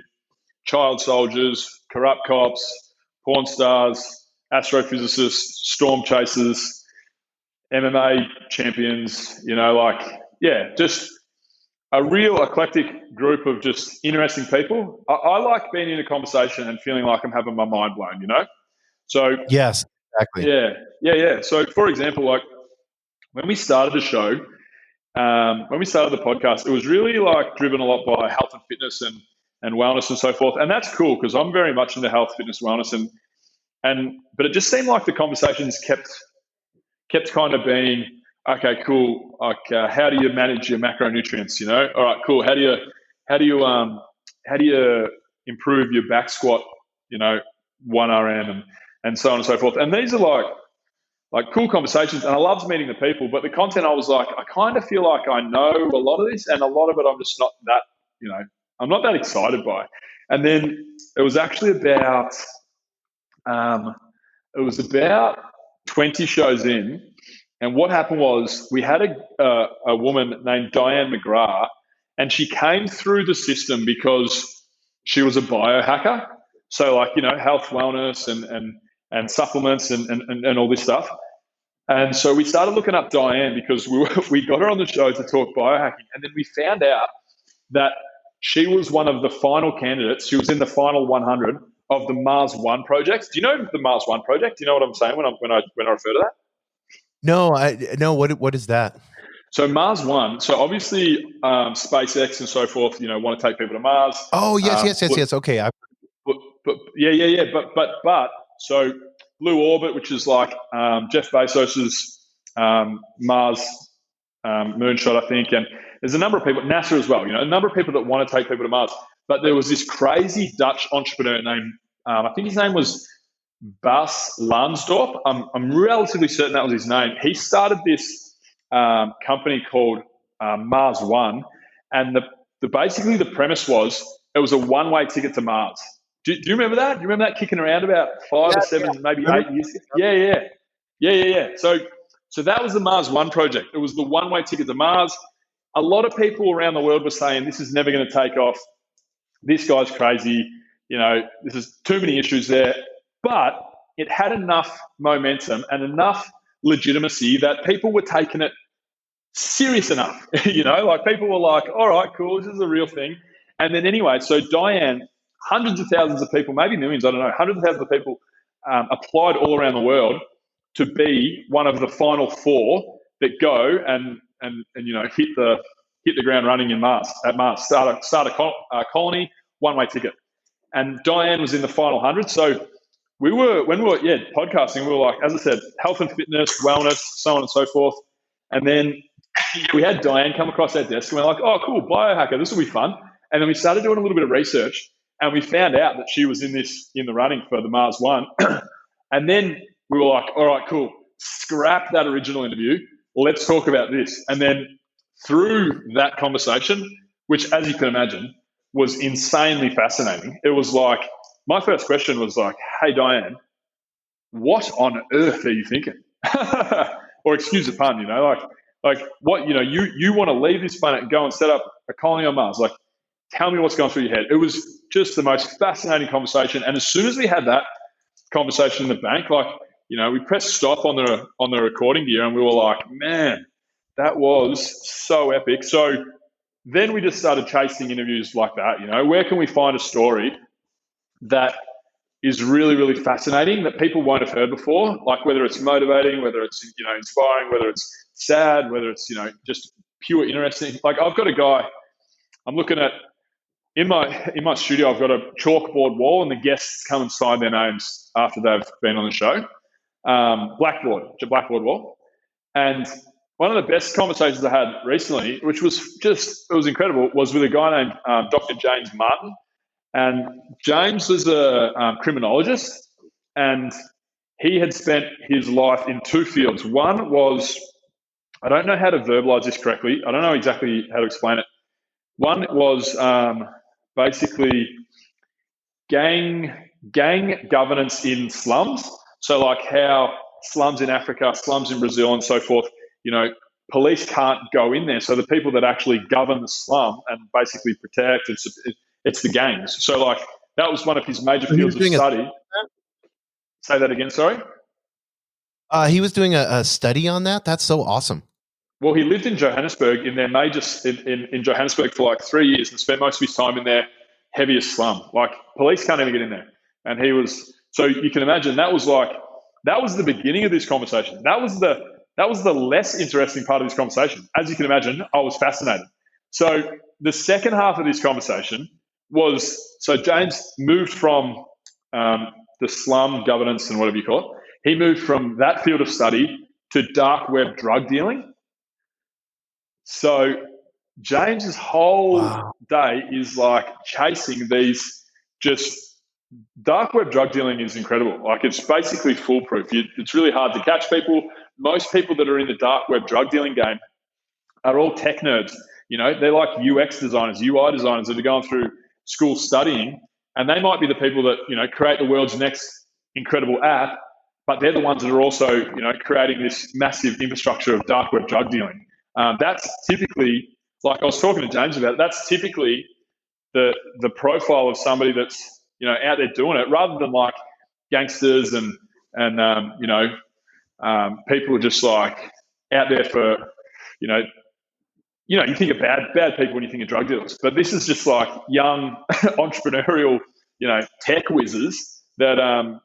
child soldiers, corrupt cops, porn stars, astrophysicists, storm chasers, MMA champions, just a real eclectic group of just interesting people. I like being in a conversation and feeling like I'm having my mind blown, So yes, exactly. Yeah. So for example, like when we started the show, when we started the podcast, it was really like driven a lot by health and fitness and wellness and so forth. And that's cool because I'm very much into health, fitness, wellness, but it just seemed like the conversations kept kind of being, okay, cool. Like, how do you manage your macronutrients? All right, cool. How do you improve your back squat? 1 RM and so on and so forth. And these are like cool conversations, and I loved meeting the people. But the content, I was like, I kind of feel like I know a lot of this, and a lot of it I'm just not that, I'm not that excited by. And then it was actually about 20 shows in. And what happened was we had a woman named Diane McGrath, and she came through the system because she was a biohacker. So health, wellness and supplements and all this stuff. And so we started looking up Diane because we got her on the show to talk biohacking. And then we found out that she was one of the final candidates. She was in the final 100 of the Mars One project. Do you know the Mars One project? Do you know what I'm saying when I refer to that? No, what is that? So Mars One. So obviously, SpaceX and so forth, want to take people to Mars. Oh, yes. Okay. But yeah. But so Blue Orbit, which is like Jeff Bezos's Mars moonshot, I think, and there's a number of people, NASA as well. A number of people that want to take people to Mars. But there was this crazy Dutch entrepreneur named, I think his name was Bas Lansdorp. I'm relatively certain that was his name. He started this company called Mars One, and basically the premise was it was a one-way ticket to Mars. Do you remember that? Do you remember that kicking around about 5 or 7, maybe 8 years ago? Yeah. So that was the Mars One project. It was the one-way ticket to Mars. A lot of people around the world were saying this is never going to take off. This guy's crazy. This is too many issues there. But it had enough momentum and enough legitimacy that people were taking it serious enough. Like people were like, all right, cool, this is a real thing. And then anyway, so Diane hundreds of thousands of people, maybe millions, I don't know, hundreds of thousands of people applied all around the world to be one of the final four that go and hit the ground running at Mars. Start a colony, one-way ticket. And Diane was in the final 100. So when we were podcasting, we were like, as I said, health and fitness, wellness, so on and so forth. And then we had Diane come across our desk and we're like, oh, cool, biohacker, this will be fun. And then we started doing a little bit of research and we found out that she was in the running for the Mars One. And then we were like, all right, cool, scrap that original interview. Let's talk about this. And then through that conversation, which, as you can imagine, was insanely fascinating, it was like, my first question was like, hey, Diane, what on earth are you thinking? Or excuse the pun, like what, you want to leave this planet and go and set up a colony on Mars. Like, tell me what's going through your head. It was just the most fascinating conversation. And as soon as we had that conversation in the bank, like, we pressed stop on the recording gear and we were like, man, that was so epic. So then we just started chasing interviews like that. Where can we find a story that is really, really fascinating that people won't have heard before? Like, whether it's motivating, whether it's, inspiring, whether it's sad, whether it's, just pure interesting. Like, I've got a guy I'm looking at in my studio. I've got a chalkboard wall and the guests come and sign their names after they've been on the show. Blackboard wall. And one of the best conversations I had recently, which was it was incredible, was with a guy named Dr. James Martin. And James was a criminologist, and he had spent his life in two fields. One was, I don't know how to verbalize this correctly. I don't know exactly how to explain it. One was basically gang governance in slums. So like how slums in Africa, slums in Brazil and so forth, police can't go in there. So the people that actually govern the slum and basically protect, it's the gangs. So like that was one of his major fields of study. Say that again, sorry? He was doing a study on that? That's so awesome. Well, he lived in Johannesburg, in their major in Johannesburg for like 3 years and spent most of his time in their heaviest slum. Like, police can't even get in there. And he was, so you can imagine that was the beginning of this conversation. That was the less interesting part of this conversation. As you can imagine, I was fascinated. So the second half of this conversation was, so James moved from the slum governance and whatever you call it. He moved from that field of study to dark web drug dealing. So James's whole day is like chasing these, just dark web drug dealing is incredible. Like, it's basically foolproof. It's really hard to catch people. Most people that are in the dark web drug dealing game are all tech nerds. They're like UX designers, UI designers that are going through school studying, and they might be the people that, create the world's next incredible app, but they're the ones that are also, creating this massive infrastructure of dark web drug dealing. That's typically, like I was talking to James about it, that's typically the profile of somebody that's, out there doing it, rather than like gangsters and people just like out there for, you think of bad people when you think of drug dealers, but this is just like young entrepreneurial, tech whizzes that are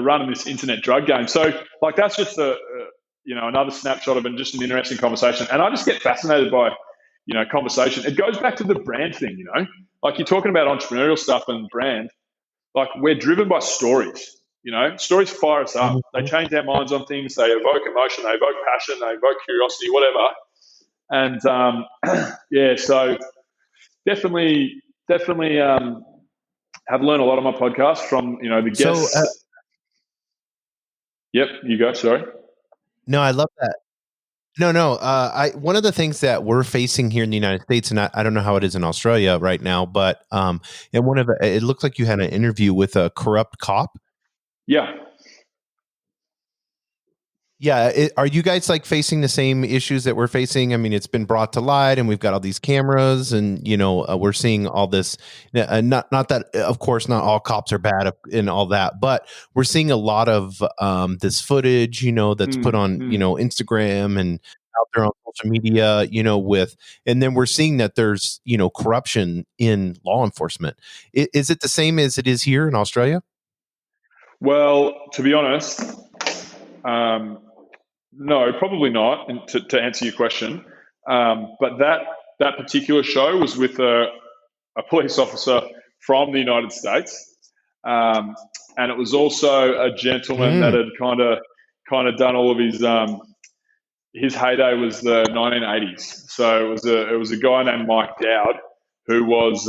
running this internet drug game. So like, that's just another snapshot of just an interesting conversation. And I just get fascinated by, conversation. It goes back to the brand thing, like you're talking about entrepreneurial stuff and brand. Like, we're driven by stories, stories fire us up. They change our minds on things. They evoke emotion, they evoke passion, they evoke curiosity, whatever. And so definitely have learned a lot on my podcast from, the guests. So, yep, you go, sorry. No, I love that. No. One of the things that we're facing here in the United States, and I don't know how it is in Australia right now, but it looked like you had an interview with a corrupt cop. Yeah. Yeah. Are you guys like facing the same issues that we're facing? I mean, it's been brought to light and we've got all these cameras and, we're seeing all this, not that, of course, not all cops are bad and all that, but we're seeing a lot of this footage, that's put on, Instagram and out there on social media, and then we're seeing that there's, corruption in law enforcement. Is it the same as it is here in Australia? Well, to be honest, no, probably not. And to answer your question, but that particular show was with a police officer from the United States, and it was also a gentleman that had kind of done all of his heyday was the 1980s. So it was a guy named Mike Dowd who was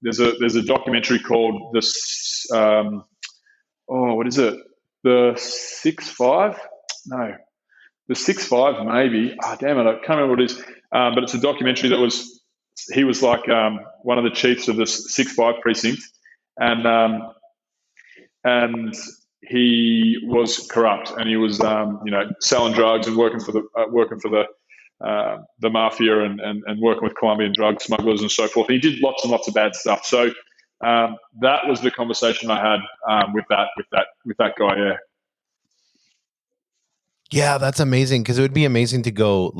there's a documentary called this what is it, the 6-5? No, the 6-5 maybe. Oh, damn it, I can't remember what it is. But it's a documentary he was like one of the chiefs of the 6-5 precinct, and he was corrupt, and he was selling drugs and working for the mafia and working with Colombian drug smugglers and so forth. He did lots and lots of bad stuff. So that was the conversation I had with that guy. Yeah. Yeah, that's amazing, because it would be amazing to go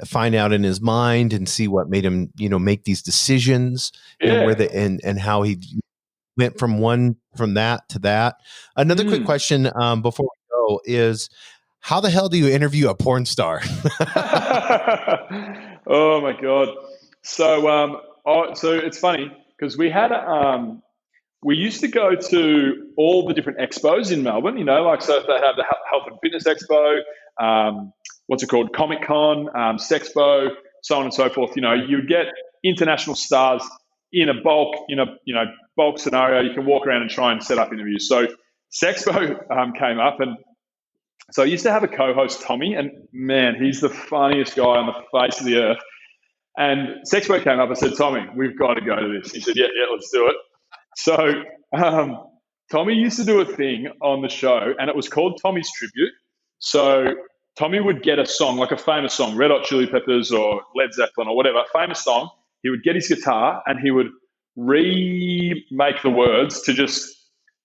find out in his mind and see what made him, make these decisions, and where and how he went from that to that. Another quick question before we go is, how the hell do you interview a porn star? Oh my God. So so it's funny because we used to go to all the different expos in Melbourne, so if they have the Health and Fitness Expo, what's it called, Comic Con, Sexpo, so on and so forth. You'd get international stars in a bulk scenario. You can walk around and try and set up interviews. So Sexpo came up, and so I used to have a co-host, Tommy, and man, he's the funniest guy on the face of the earth. And Sexpo came up and said, Tommy, we've got to go to this. He said, yeah, let's do it. So Tommy used to do a thing on the show, and it was called Tommy's Tribute. So Tommy would get a song, like a famous song, Red Hot Chili Peppers or Led Zeppelin or whatever, famous song. He would get his guitar and he would remake the words to just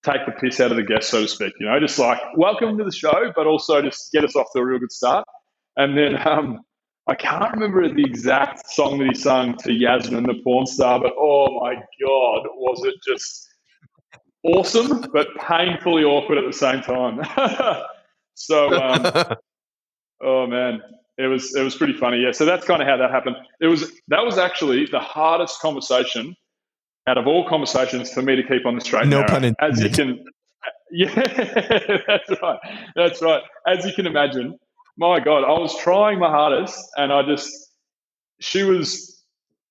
take the piss out of the guest, so to speak. Just like, welcome to the show, but also just get us off to a real good start. And then I can't remember the exact song that he sung to Yasmin, the porn star, but oh my God, was it just awesome, but painfully awkward at the same time. So, oh man, it was pretty funny. Yeah. So that's kind of how that happened. That was actually the hardest conversation out of all conversations for me to keep on the straight and narrow. Pun intended. As you can, yeah, that's right. As you can imagine, my God, I was trying my hardest, and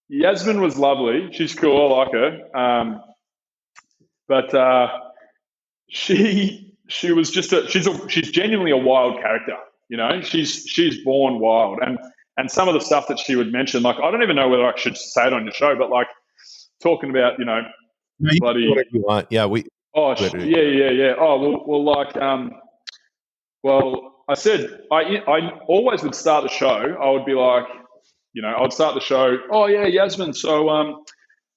Yasmin was lovely. She's cool. I like her. But she was just she's genuinely a wild character. She's born wild, and some of the stuff that she would mention, like, I don't even know whether I should say it on your show, but like talking about, No, you bloody, whatever you want. Yeah, yeah. Oh, well, like, well, I said I always would start the show. I would be like, I would start the show. Oh yeah, Yasmin. So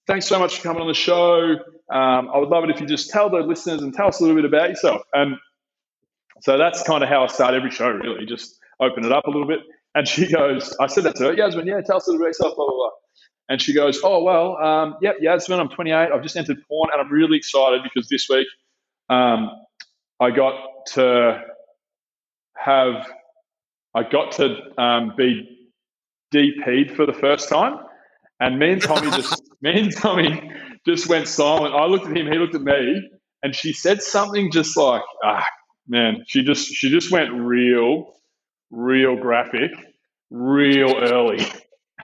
thanks so much for coming on the show. I would love it if you just tell the listeners and tell us a little bit about yourself. And so that's kind of how I start every show, really, just open it up a little bit. And she goes, I said that to her, Yasmin, yeah, tell us a little bit about yourself, blah, blah, blah. And she goes, oh, well, yep, Yasmin, I'm 28. I've just entered porn, and I'm really excited because this week I got to be DP'd for the first time. And me and Tommy just went silent. I looked at him, he looked at me, and she said something just like, man, she just went real graphic, real early.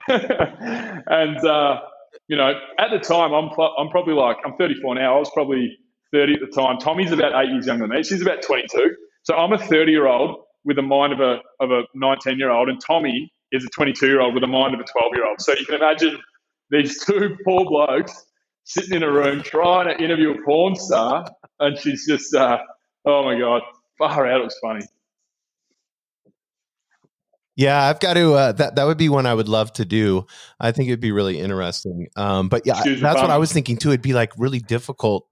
And at the time, I'm probably like, I'm 34 now. I was probably 30 at the time. Tommy's about 8 years younger than me. She's about 22. So I'm a 30-year-old with the mind of a 19-year-old, and Tommy is a 22-year-old with the mind of a 12-year-old. So you can imagine these two poor blokes sitting in a room trying to interview a porn star, and she's just, oh my God, far out. It was funny. Yeah, I've got to. That would be one I would love to do. I think it'd be really interesting. But yeah, that's what I was thinking too. It'd be like really difficult.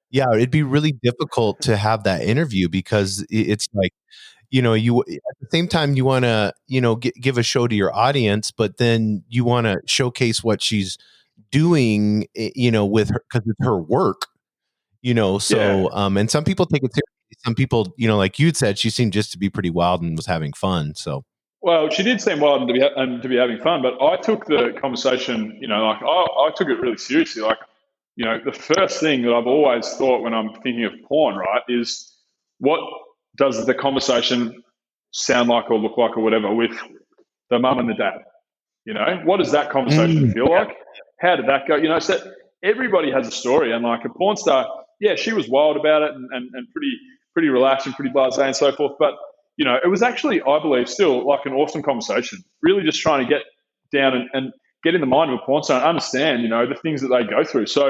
Yeah, it'd be really difficult to have that interview because it's like, you at the same time you want to, give a show to your audience, but then you want to showcase what she's doing, with her because it's her work, Yeah. so and some people take it seriously. Some people, like you'd said, she seemed just to be pretty wild and was having fun. So Well, she did seem wild and to be having fun, but I took the conversation, like I took it really seriously. Like, the first thing that I've always thought when I'm thinking of porn, right, is what does the conversation sound like or look like or whatever with the mum and the dad? What does that conversation feel like? How did that go? So everybody has a story, and like a porn star, yeah, she was wild about it and pretty relaxed and pretty blasé and so forth. But it was actually, I believe, still like an awesome conversation. Really, just trying to get down and get in the mind of a porn star and understand, the things that they go through. So,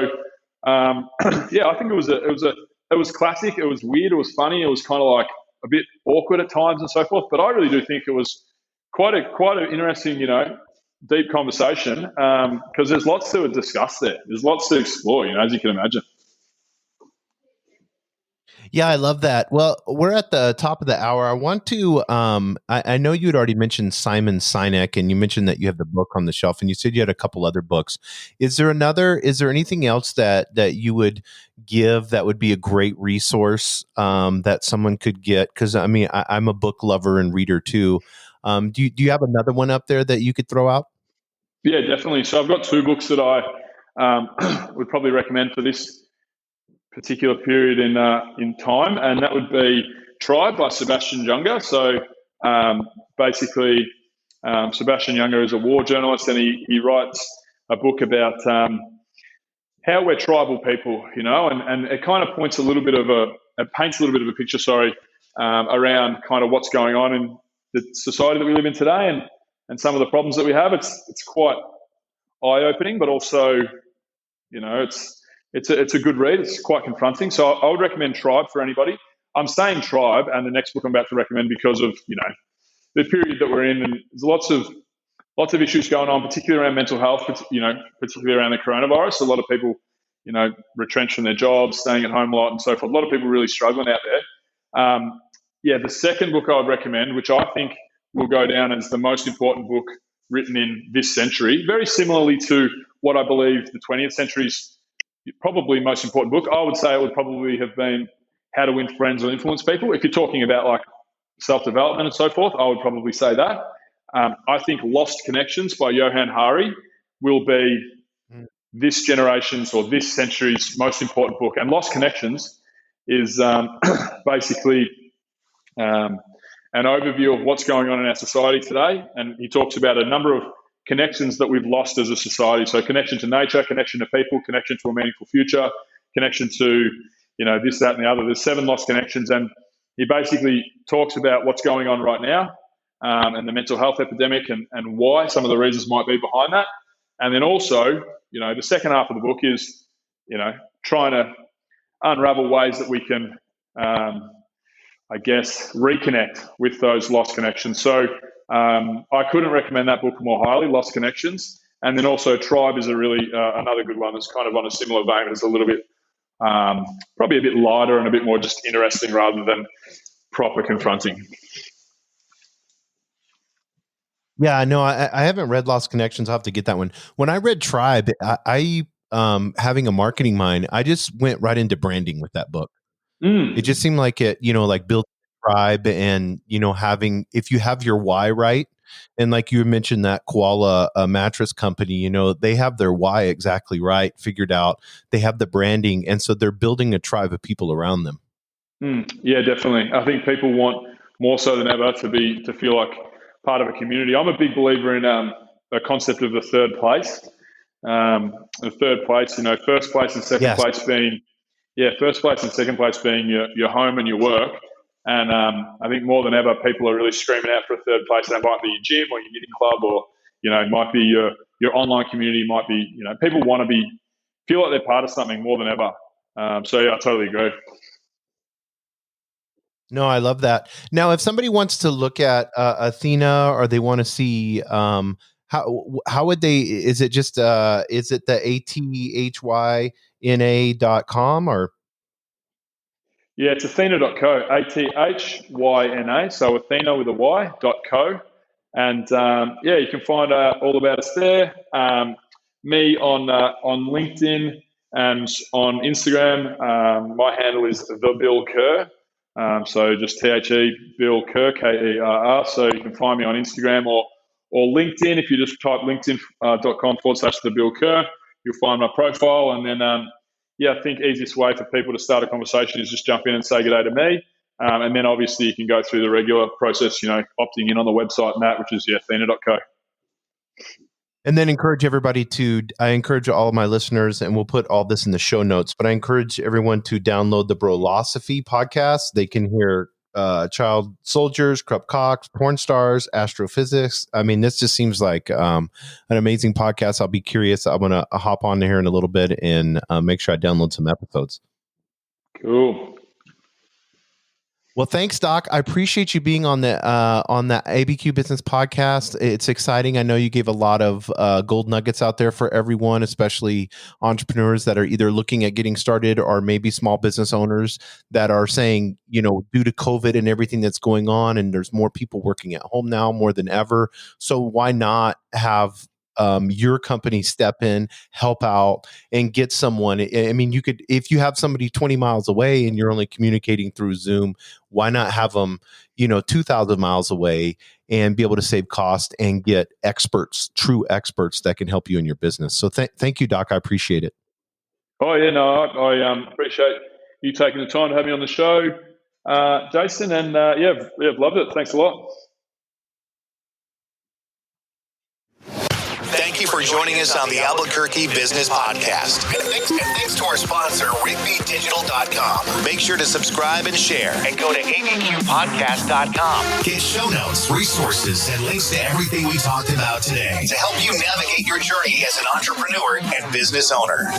yeah, I think it was classic. It was weird. It was funny. It was kind of like a bit awkward at times and so forth. But I really do think it was quite an interesting, deep conversation because there's lots to discuss there. There's lots to explore, as you can imagine. yeah, I love that. Well, we're at the top of the hour. I want to, I know you had already mentioned Simon Sinek, and you mentioned that you have the book on the shelf, and you said you had a couple other books. Is there anything else that you would give that would be a great resource that someone could get? Because I mean, I'm a book lover and reader too. Do you have another one up there that you could throw out? Yeah, definitely. So I've got two books that I would probably recommend for this particular period in time, and that would be Tribe by Sebastian Junger. So basically, Sebastian Junger is a war journalist, and he writes a book about how we're tribal people, and it kind of paints a little bit of a picture, around kind of what's going on in the society that we live in today, and some of the problems that we have. It's quite eye opening, but also, it's a good read. It's quite confronting. So I would recommend Tribe for anybody. I'm saying Tribe, and the next book I'm about to recommend because of the period that we're in, and there's lots of issues going on, particularly around mental health, particularly around the coronavirus. A lot of people, retrenched from their jobs, staying at home a lot, and so forth. A lot of people really struggling out there. Yeah, the second book I would recommend, which I think will go down as the most important book written in this century, very similarly to what I believe the 20th century's probably most important book. I would say it would probably have been How to Win Friends or Influence People. If you're talking about like self-development and so forth, I would probably say that. I think Lost Connections by Johann Hari will be this generation's or this century's most important book. And Lost Connections is basically an overview of what's going on in our society today. And he talks about a number of connections that we've lost as a society. So connection to nature, connection to people, connection to a meaningful future, connection to, this, that, and the other. There's 7 lost connections. And he basically talks about what's going on right now and the mental health epidemic and why some of the reasons might be behind that. And then also, the second half of the book is, trying to unravel ways that we can, reconnect with those lost connections. So I couldn't recommend that book more highly, Lost Connections. And then also Tribe is a really another good one that's kind of on a similar vein. It's a little bit, probably a bit lighter and a bit more just interesting rather than proper confronting. Yeah, no, I haven't read Lost Connections. I'll have to get that one. When I read Tribe, I having a marketing mind, I just went right into branding with that book. It just seemed like it, like building a tribe and, having, if you have your why right, and like you mentioned that Koala mattress company, they have their why exactly right, figured out. They have the branding, and so they're building a tribe of people around them. Yeah, definitely. I think people want more so than ever to feel like part of a community. I'm a big believer in a concept of the third place. The third place, first place and second place being, first place and second place being your home and your work. And I think more than ever, people are really screaming out for a third place. That might be your gym or your knitting club, or it might be your online community. Might be people want to feel like they're part of something more than ever. So yeah, I totally agree. No, I love that. Now, if somebody wants to look at Athena, or they want to see how would they? Is it just is it the athyna.com or? Yeah, it's Athena.co, Athyna, so Athena with a Y.co. And you can find all about us there. Me on LinkedIn and on Instagram. My handle is the Bill Kerr. So just THE Bill Kerr, KERR. So you can find me on Instagram or LinkedIn. If you just type linkedin.com/the Bill Kerr, you'll find my profile. And then, I think easiest way for people to start a conversation is just jump in and say good day to me. And then obviously you can go through the regular process, opting in on the website and that, which is Athena.co. And then I encourage all of my listeners, and we'll put all this in the show notes, but I encourage everyone to download the Brolosophy podcast. They can hear child soldiers, Krupp Cox, porn stars, astrophysics. I mean, this just seems like an amazing podcast. I'll be curious. I'm going to hop on here in a little bit and make sure I download some episodes. Cool. Well, thanks, Doc. I appreciate you being on the ABQ Business Podcast. It's exciting. I know you gave a lot of gold nuggets out there for everyone, especially entrepreneurs that are either looking at getting started or maybe small business owners that are saying, due to COVID and everything that's going on, and there's more people working at home now more than ever. So why not have your company step in, help out, and get someone? I mean, you could, if you have somebody 20 miles away and you're only communicating through Zoom, why not have them, 2,000 miles away and be able to save cost and get experts, true experts that can help you in your business? So thank you, Doc. I appreciate it. Oh, yeah, no, I appreciate you taking the time to have me on the show, Jason. And I've loved it. Thanks a lot. Thank you for joining us on the Albuquerque Business Podcast. And thanks to our sponsor, RigbyDigital.com. Make sure to subscribe and share. And go to abqpodcast.com. Get show notes, resources, and links to everything we talked about today to help you navigate your journey as an entrepreneur and business owner.